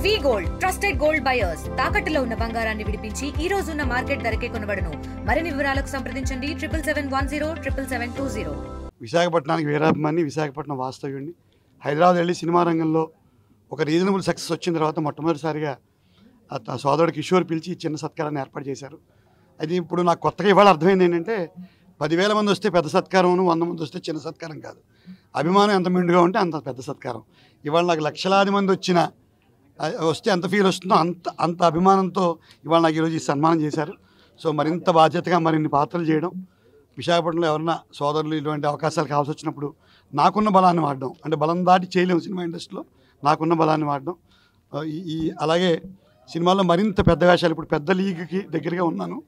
వి gold trusted gold buyers తాకట్టులో ఉన్న బంగారాన్ని విడిపించి ఈ రోజు ఉన్న మార్కెట్ ధరకే కొనబడును. మరిన్ని వివరాలకు సంప్రదించండి 77107720. విశాఖపట్నానికి వీరాభిమాని, విశాఖపట్నం వాస్తవ్యుడిని. హైదరాబాద్ వెళ్ళి సినిమా రంగంలో ఒక రీజనబుల్ సక్సెస్ వచ్చిన తర్వాత మొట్టమొదటిసారిగా సోదరుడు కిషోర్ పిలిచి చిన్న సత్కారాన్ని ఏర్పాటు చేశారు. అది ఇప్పుడు నాకు కొత్తగా ఇవాళ అర్థమైంది ఏంటంటే 10,000 మంది వస్తే పెద్ద సత్కారం, 100 మంది వస్తే చిన్న సత్కారం కాదు. అభిమానం ఎంత మెండుగా ఉంటే అంత పెద్ద సత్కారం. ఇవాళ నాకు లక్షలాది మంది వస్తే ఎంత ఫీల్ వస్తుందో అంత అభిమానంతో ఇవాళ నాకు ఈరోజు ఈ సన్మానం చేశారు. సో మరింత బాధ్యతగా మరిన్ని పాత్రలు చేయడం, విశాఖపట్నంలో ఎవరన్నా సోదరులు ఇటువంటి అవకాశాలు కావాల్సి వచ్చినప్పుడు నాకున్న బలాన్ని వాడడం, అంటే బలం దాటి చేయలేము సినిమా ఇండస్ట్రీలో, నాకున్న బలాన్ని వాడడం. అలాగే సినిమాలో మరింత పెద్ద వేషాలు, ఇప్పుడు పెద్ద లీగ్కి దగ్గరగా ఉన్నాను.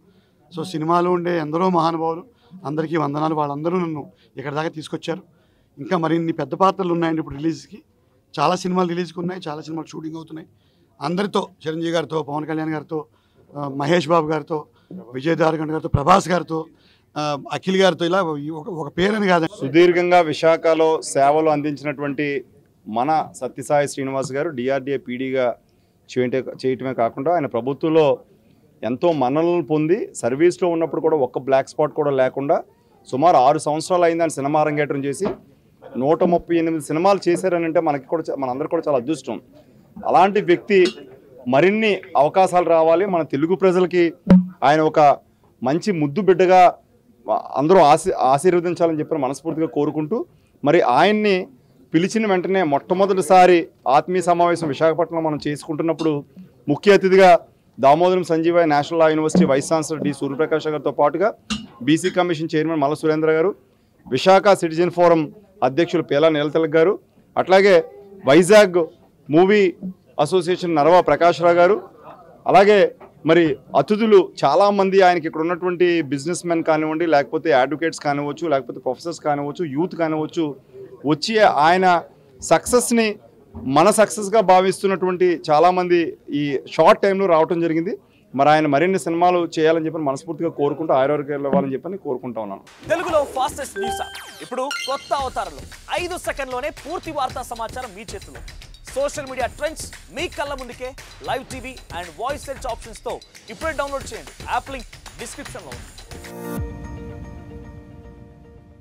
సో సినిమాలో ఉండే ఎందరో మహానుభావులు, అందరికీ వందనాలు. వాళ్ళందరూ నన్ను ఇక్కడ దాకా తీసుకొచ్చారు. ఇంకా మరిన్ని పెద్ద పాత్రలు ఉన్నాయండి ఇప్పుడు రిలీజ్కి. చాలా సినిమాలు రిలీజ్కి ఉన్నాయి, చాలా సినిమాలు షూటింగ్ అవుతున్నాయి. అందరితో, చిరంజీవి గారితో, పవన్ కళ్యాణ్ గారితో, మహేష్ బాబు గారితో, విజయ్ దేవరకొండ గారితో, ప్రభాస్ గారితో, అఖిల్ గారితో, ఇలా ఒక పేరని కాదు, సుదీర్ఘంగా విశాఖలో సేవలు అందించినటువంటి మన సత్యసాయి శ్రీనివాస్ గారు డిఆర్డీఏ పీడీగా చేయటమే కాకుండా ఆయన ప్రభుత్వంలో ఎంతో మన్ననలు పొంది సర్వీస్లో ఉన్నప్పుడు కూడా ఒక్క బ్లాక్ స్పాట్ కూడా లేకుండా సుమారు 6 సంవత్సరాలు అయింది ఆయన సినిమా అరంగేట్రం చేసి 138 సినిమాలు చేశారనంటే మనందరికీ కూడా చాలా అదృష్టం. అలాంటి వ్యక్తి మరిన్ని అవకాశాలు రావాలి, మన తెలుగు ప్రజలకి ఆయన ఒక మంచి ముద్దు బిడ్డగా అందరూ ఆశీర్వదించాలని చెప్పి మనస్ఫూర్తిగా కోరుకుంటూ, మరి ఆయన్ని పిలిచిన వెంటనే మొట్టమొదటిసారి ఆత్మీయ సమావేశం విశాఖపట్నంలో మనం చేసుకుంటున్నప్పుడు ముఖ్య అతిథిగా Damodaram Sanjivayya National Law University vice chancellor D Suryaprakash గారితో పాటుగా బీసీ కమిషన్ చైర్మన్ మల్ల సురేంద్ర గారు, విశాఖ సిటిజన్ ఫోరం అధ్యక్షులు పేలా నీలతిలక్ గారు, అట్లాగే వైజాగ్ మూవీ అసోసియేషన్ నరవా ప్రకాశ్రావు గారు, అలాగే మరి అతిథులు చాలామంది ఆయనకి ఇక్కడ ఉన్నటువంటి బిజినెస్ మెన్ కానివ్వండి, లేకపోతే అడ్వకేట్స్ కానివ్వచ్చు, లేకపోతే ప్రొఫెసర్స్ కానివ్వచ్చు, యూత్ కానివ్వచ్చు, వచ్చి ఆయన సక్సెస్ని మన సక్సెస్గా భావిస్తున్నటువంటి చాలామంది ఈ షార్ట్ టైంలో రావటం జరిగింది. మరి ఆయన మరిన్ని సినిమాలు చేయాలని చెప్పి మనస్ఫూర్తిగా కోరుకుంటూ ఆరోగ్యాలు ఇవ్వాలని చెప్పని కోరుకుంటా ఉన్నాను. తెలుగులో ఫాస్టెస్ట్ న్యూస్ ఇప్పుడు కొత్త అవతారంలో 5 సెకండ్లోనే పూర్తి వార్తా సమాచారం మీ చేతిలో. సోషల్ మీడియా ట్రెండ్స్ మీ కళ్ళ ముందుకే live TV and voice search ఆప్షన్స్తో ఇప్పుడే డౌన్లోడ్ చేయండి. యాప్ లింక్ డిస్క్రిప్షన్లో ఉంది.